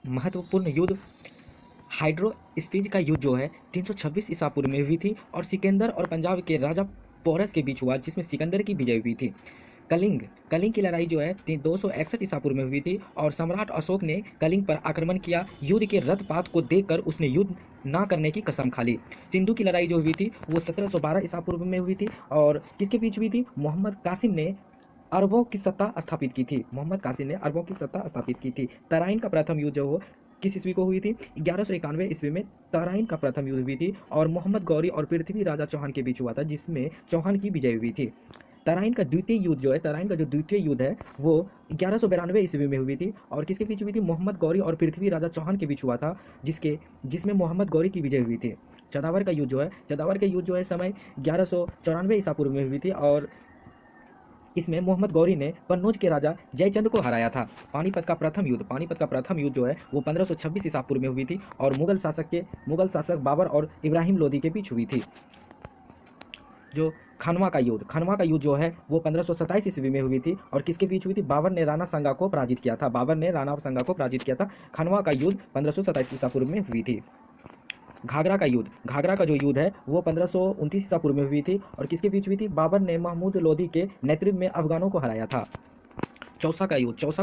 महत्वपूर्ण युद्ध हाइड्रोस्पीज का युद्ध जो है 326 ईसा पूर्व में हुई थी और सिकंदर और पंजाब के राजा पोरस के बीच हुआ, जिसमें सिकंदर की विजय हुई थी। कलिंग कलिंग की लड़ाई जो है 261 ईसा पूर्व में हुई थी और सम्राट अशोक ने कलिंग पर आक्रमण किया। युद्ध के रथपात को देखकर उसने युद्ध ना करने की कसम खा ली। सिंधु की लड़ाई जो हुई थी वो 1712 ईसा पूर्व में हुई थी और किसके बीच हुई थी? मोहम्मद कासिम ने अरबों की सत्ता स्थापित की थी। मोहम्मद कासिम ने अरबों की सत्ता स्थापित की थी। तराइन का प्रथम युद्ध जो हो किस ईस्वी को हुई थी? 1191 ईस्वी में तराइन का प्रथम युद्ध हुई थी और मोहम्मद गौरी और पृथ्वी राजा चौहान के बीच हुआ था, जिसमें चौहान की विजय हुई थी। तराइन का द्वितीय युद्ध जो है, तराइन का जो द्वितीय युद्ध है वो 1192 ईस्वी में हुई थी और किसके बीच हुई थी? मोहम्मद गौरी और पृथ्वी राजा चौहान के बीच हुआ था, जिसमें मोहम्मद गौरी की विजय हुई थी। चदावर का युद्ध जो है, चदावर का युद्ध जो है समय 1194 ईसा पूर्व में हुई थी और इसमें मोहम्मद गौरी ने कन्नौज के राजा जयचंद को हराया था। पानीपत का प्रथम युद्ध जो है वो 1526 ईसा पूर्व में हुई थी और मुगल शासक बाबर और इब्राहिम लोदी के बीच हुई थी। जो खनवा का युद्ध जो है वो 1527 ईस्वी में हुई थी और किसके बीच हुई थी? बाबर ने राणा सांगा को पराजित किया था। खनवा का युद्ध 1527 ईसा पूर्व में हुई थी। घाघरा का जो युद्ध है वो 1529 ईसा पूर्व में हुई थी और किसके बीच हुई थी? बाबर ने महमूद लोदी के नेतृत्व में अफगानों को हराया था। चौसा का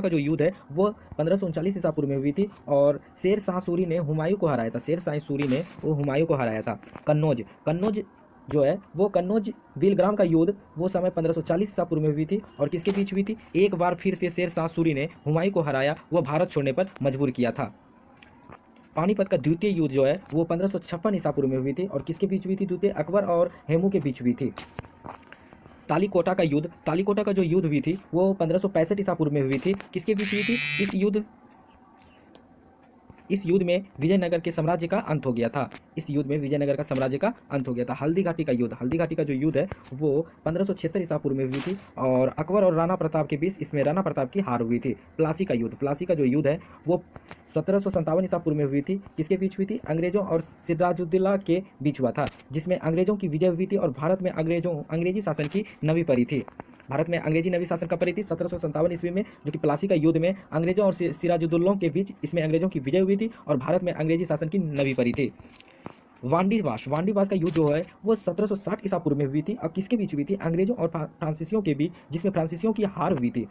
जो युद्ध है वो 1539 ईसा पूर्व में हुई थी और शेर शाह सूरी ने हुमायूं को हराया था। कन्नौज जो है वो कन्नौज बिलग्राम का युद्ध वो समय 1540 ईसा पूर्व में हुई थी और किसके बीच हुई थी? एक बार फिर से शेर शाह सूरी ने हुमायूं को हराया, वह भारत छोड़ने पर मजबूर किया था। पानीपत का द्वितीय युद्ध जो है वो 1556 ईसा पूर्व में हुई थी और किसके बीच हुई थी? द्वितीय अकबर और हेमू के बीच हुई थी। तालीकोटा का जो युद्ध हुई थी वो 1565 ईसा पूर्व में हुई थी। किसके बीच हुई थी? इस युद्ध में विजयनगर के साम्राज्य का अंत हो गया था। हल्दी घाटी का जो युद्ध है वो 1576 ईसा पूर्व में हुई थी और अकबर और राणा प्रताप के बीच इसमें राणा प्रताप की हार हुई थी। प्लासी का जो युद्ध है वो 1757 ईसा पूर्व में हुई थी। किसके बीच हुई थी? अंग्रेजों और सिराजुद्दौला के बीच हुआ था, जिसमें अंग्रेजों की विजय हुई थी और भारत में अंग्रेजी शासन की नवी पड़ी थी। 1757 ईस्वी में, जो कि प्लासी का युद्ध में अंग्रेजों और सिराजुद्दौला के बीच इसमें अंग्रेजों की विजय हुई थी और भारत में अंग्रेजी शासन की नवी पड़ी थी। वांडीवास का युद्ध जो है वो 1760 ईसा पूर्व में हुई थी और किसके बीच हुई थी? अंग्रेजों और फ्रांसीसियों के बीच, जिसमें फ्रांसीसियों की हार हुई थी।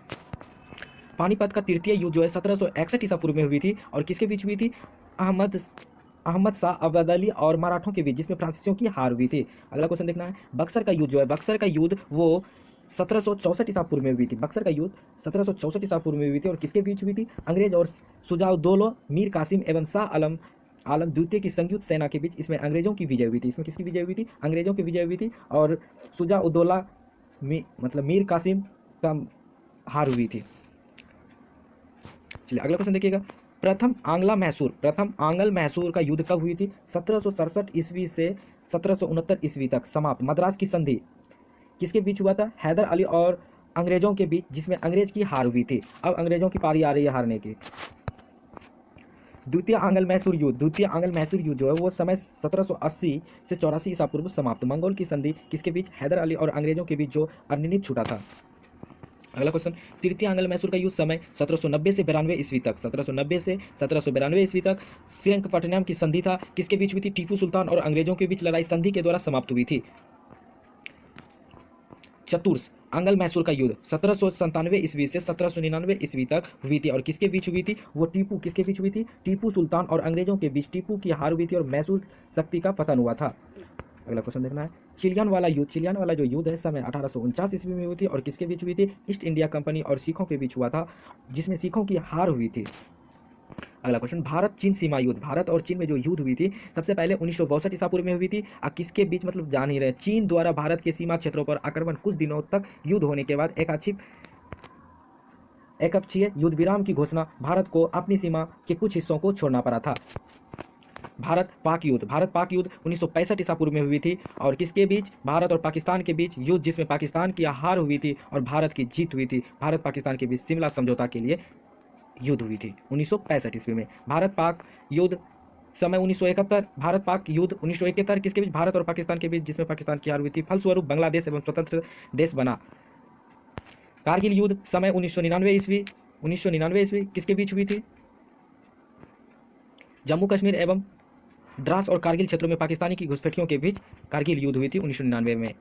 पानीपत का तृतीय युद्ध जो है 1761 ईसा पूर्व में हुई थी और किसके बीच हुई थी? अहमद शाह अब्दाली और मराठों के बीच, जिसमें फ्रांसीसियों की हार हुई थी। अगला क्वेश्चन देखना है। बक्सर का युद्ध वो 1764 ईसा पूर्व में हुई थी। बक्सर का युद्ध 1764 ईसा पूर्व में हुई थी और किसके बीच हुई थी? अंग्रेज और सुजाउद्दौला, मीर कासिम एवं शाह आलम द्वितीय की संयुक्त सेना के बीच इसमें अंग्रेजों की विजय हुई थी। इसमें किसकी विजय हुई थी? अंग्रेजों की विजय हुई थी और सुजाउद्दौला मतलब मीर कासिम का हार हुई थी। चलिए अगला क्वेश्चन देखिएगा। प्रथम आंग्ल मैसूर का युद्ध कब हुई थी? 1767 ईस्वी से 1769 ईस्वी तक समाप्त। मद्रास की संधि किसके बीच हुआ था? हैदर अली और अंग्रेजों के बीच, जिसमें अंग्रेज की हार हुई थी। अब अंग्रेजों की पारी आ रही है हारने की। द्वितीय आंग्ल मैसूर युद्ध जो है वो समय 1780 से 84 ईसा पूर्व समाप्त। मंगोल की संधि किसके बीच? हैदर अली और अंग्रेजों के बीच, जो अनिर्णित छूटा था। अगला क्वेश्चन। तृतीय आंग्ल मैसूर का युद्ध समय 1790 से 92 ईस्वी तक श्रीरंगपट्टनम की संधि था। किसके बीच हुई थी? टीपू सुल्तान और अंग्रेजों के बीच लड़ाई संधि के द्वारा समाप्त हुई थी। चतुर्थ आंग्ल मैसूर का युद्ध 1797 ईस्वी से 1799 ईस्वी तक हुई थी और किसके बीच हुई थी? वो किसके बीच हुई थी? टीपू सुल्तान और अंग्रेजों के बीच। टीपू की हार हुई थी और मैसूर शक्ति का पतन हुआ था। अगला क्वेश्चन देखना है। चिलियन वाला जो युद्ध है समय 1849 ईस्वी में हुई थी और किसके बीच हुई थी? ईस्ट इंडिया कंपनी और सिखों के बीच हुआ था, जिसमें सिखों की हार हुई थी। अगला क्वेश्चन। भारत और चीन में जो युद्ध हुई थी सबसे पहले 1962 ईसा पूर्व में हुई थी। किसके बीच? मतलब जान ही रहे, चीन द्वारा भारत के सीमा क्षेत्रों पर आक्रमण। कुछ दिनों तक युद्ध होने के बाद एकपक्षीय युद्ध विराम की घोषणा, भारत को अपनी सीमा के कुछ हिस्सों को छोड़ना पड़ा था। भारत पाक युद्ध 1965 ईसा पूर्व में हुई थी और किसके बीच? भारत और पाकिस्तान के बीच युद्ध, जिसमें पाकिस्तान की हार हुई थी और भारत की जीत हुई थी। भारत पाकिस्तान के बीच शिमला समझौता के लिए युद्ध हुई थी 1965 ईस्वी में। भारत पाक युद्ध समय 1971। भारत पाक युद्ध 1971 किसके बीच? भारत और पाकिस्तान के बीच, जिसमें पाकिस्तान की हार हुई थी। फलस्वरूप बांग्लादेश एवं स्वतंत्र देश बना। कारगिल युद्ध समय 1999 ईस्वी किसके बीच हुई थी? जम्मू कश्मीर एवं द्रास और कारगिल क्षेत्रों में पाकिस्तानी की घुसपैठियों के बीच कारगिल युद्ध हुई थी 1999 में।